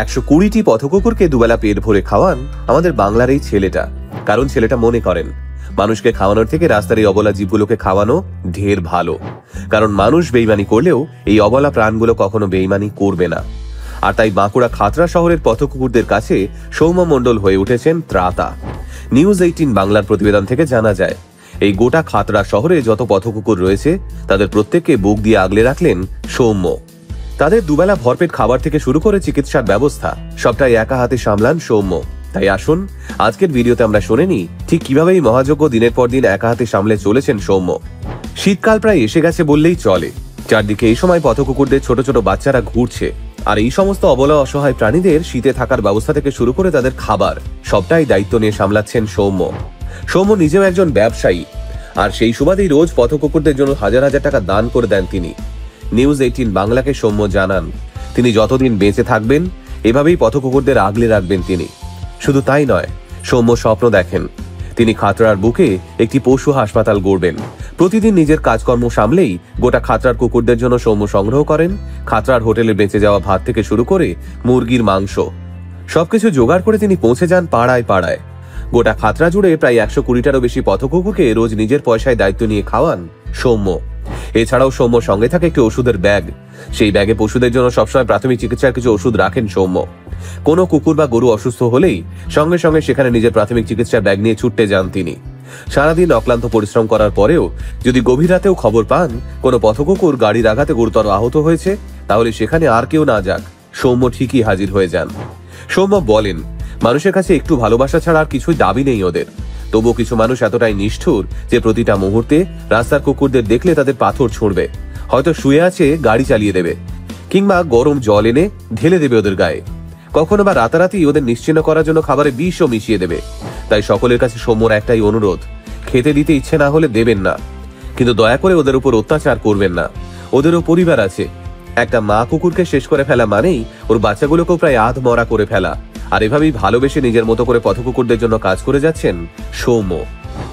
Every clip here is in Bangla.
120টি পথকুকুরকে দুবেলা পেট ভরে খাওয়ান আমাদের বাংলার এই ছেলেটা। কারণ ছেলেটা মনে করেন মানুষকে খাওয়ানোর থেকে রাস্তার এই অবলা জীবগুলোকে খাওয়ানো ঢের ভালো। কারণ মানুষ বেইমানি করলেও এই অবলা প্রাণগুলো কখনো বেইমানি করবে না। আর তাই বাঁকুড়া খাতড়া শহরের পথকুকুরদের কাছে সৌম্য মণ্ডল হয়ে উঠেছেন ত্রাতা। নিউজ 18 বাংলার প্রতিবেদন থেকে জানা যায়, এই গোটা খাতড়া শহরে যত পথকুকুর রয়েছে তাদের প্রত্যেককে বুক দিয়ে আগলে রাখলেন সৌম্য। তাদের দুবেলা ভরপেট খাবার থেকে শুরু করে চিকিৎসার ব্যবস্থা সবটাই একা হাতে সামলান সৌম্য। তাই আসুন আজকের ভিডিওতে আমরা শুনে নিই ঠিক কিভাবে এই মহাযজ্ঞ দিনের পর দিন একা হাতে সামলে চলেছেন সৌম্য। শীতকাল প্রায় এসে গেছে বললেই চলে। চারদিকে এই সময় পথকুকুরদের ছোট ছোট বাচ্চারা ঘুরছে। আর এই সমস্ত অবলা অসহায় প্রাণীদের শীতে থাকার ব্যবস্থা থেকে শুরু করে তাদের খাবার সবটাই দায়িত্ব নিয়ে সামলাচ্ছেন সৌম্য। সৌম্য নিজেও একজন ব্যবসায়ী, আর সেই সুবাদেই রোজ পথকুকুরদের জন্য হাজার হাজার টাকা দান করে দেন তিনি। নিউজ 18 বাংলাকে সৌম্য জানান, তিনি যতদিন বেঁচে থাকবেন এভাবেই পথকুকুরদের আগলে রাখবেন তিনি। শুধু তাই নয়, সৌম্য স্বপ্ন দেখেন তিনি খাতড়ার বুকে একটি পশু হাসপাতাল গড়বেন। প্রতিদিন নিজের কাজকর্ম সামলেই গোটা খাতড়ার কুকুরদের জন্য সৌম্য সংগ্রহ করেন খাতড়ার হোটেলে বেঁচে যাওয়া ভাত থেকে শুরু করে মুরগির মাংস। সবকিছু জোগাড় করে তিনি পৌঁছে যান পাড়ায় পাড়ায়। গোটা খাতড়া জুড়ে প্রায় 120টারও বেশি পথকুকুরকে রোজ নিজের পয়সায় দায়িত্ব নিয়ে খাওয়ান সৌম্য। এছাড়াও সৌম্য সঙ্গে থাকে একটি ওষুধের ব্যাগ। সেই ব্যাগে পশুদের জন্য সবসময় প্রাথমিক চিকিৎসার কিছু ওষুধ রাখেন সৌম্য। কোনো কুকুর বা গরু অসুস্থ হলেই সঙ্গে সঙ্গে সেখানে নিজের প্রাথমিক চিকিৎসার ব্যাগ নিয়ে ছুটতে যান তিনি। সারাদিন অক্লান্ত পরিশ্রম করার পরেও যদি গভীর রাতেও খবর পান কোনো পথকুকুর গাড়ির আঘাতে গুরুতর আহত হয়েছে, তাহলে সেখানে আর কেউ না যাক, সৌম্য ঠিকই হাজির হয়ে যান। সৌম্য বলেন, মানুষের কাছে একটু ভালোবাসা ছাড়া আর কিছুই দাবি নেই ওদের। তবুও কিছু মানুষ এতটাই নিষ্ঠুর যে প্রতিটা মুহূর্তে রাস্তার কুকুরদের দেখলে তাদের পাথর ছুঁড়বে, হয়তো শুয়ে আছে গাড়ি চালিয়ে দেবে, কিংবা গরম জল এনে ঢেলে দেবে ওদের গায়ে, কখনো বা রাতারাতি ওদের নিশ্চিহ্ন করার জন্য খাবারে বিষও মিশিয়ে দেবে। তাই সকলের কাছে সৌম্যর একটাই অনুরোধ, খেতে দিতে ইচ্ছে না হলে দেবেন না, কিন্তু দয়া করে ওদের উপর অত্যাচার করবেন না। ওদেরও পরিবার আছে। একটা মা কুকুরকে শেষ করে ফেলা মানেই ওর বাচ্চাগুলোকেও প্রায় আধ মরা করে ফেলা। আর এভাবেই ভালোবেসে নিজের মতো করে পথকুকুরদের জন্য কাজ করে যাচ্ছেন সৌম্য।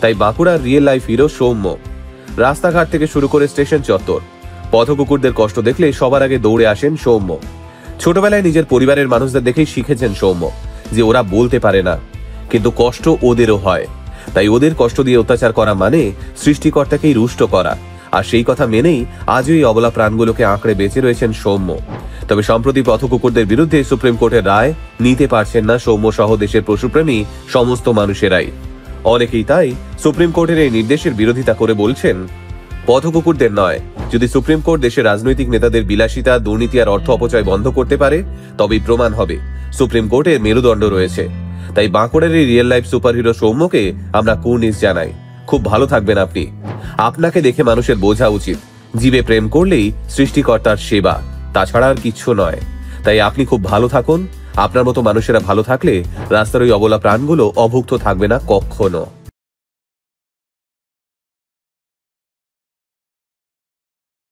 তাই বাঁকুড়ার রিয়েল লাইফ হিরো সৌম্য। রাস্তাঘাট থেকে শুরু করে স্টেশন চত্বর, পথকুকুরদের কষ্ট দেখলে সবার আগে দৌড়ে আসেন সৌম্য। ছোটবেলায় নিজের পরিবারের মানুষদের দেখেই শিখেছেন সৌম্য যে ওরা বলতে পারে না, কিন্তু কষ্ট ওদেরও হয়। তাই ওদের কষ্ট দিয়ে অত্যাচার করা মানে সৃষ্টিকর্তাকেই রুষ্ট করা। আর সেই কথা মেনেই আজও এই অবলা প্রাণগুলোকে আঁকড়ে বেঁচে রয়েছেন সৌম্য। তবে সম্প্রতি পথকুকুরদের বিরুদ্ধে সুপ্রিম কোর্টের রায় নিতে পারছেন না সৌম্য সহ দেশের পশুপ্রেমী সমস্ত মানুষেরাই। অনেকেই তাই সুপ্রিম কোর্টের এই নির্দেশের বিরোধিতা করে বলছেন, পথকুকুরদের নয়, যদি সুপ্রিম কোর্ট দেশের রাজনৈতিক নেতাদের বিলাসিতা, দুর্নীতি আর অর্থ অপচয় বন্ধ করতে পারে তবেই প্রমাণ হবে সুপ্রিম কোর্টের মেরুদণ্ড রয়েছে। তাই বাঁকুড়ার এই রিয়েল লাইফ সুপারহিরো সৌম্যকে আমরা কুর্নিশ জানাই। খুব ভালো থাকবেন আপনি। আপনাকে দেখে মানুষের বোঝা উচিত জীবে প্রেম করলেই সৃষ্টিকর্তার সেবা, তাছাড়া আর কিচ্ছু নয়। তাই আপনি খুব ভালো থাকুন। আপনার মতো মানুষেরা ভালো থাকলে রাস্তার ওই অবলা প্রাণগুলো অভুক্ত থাকবে না কখনো।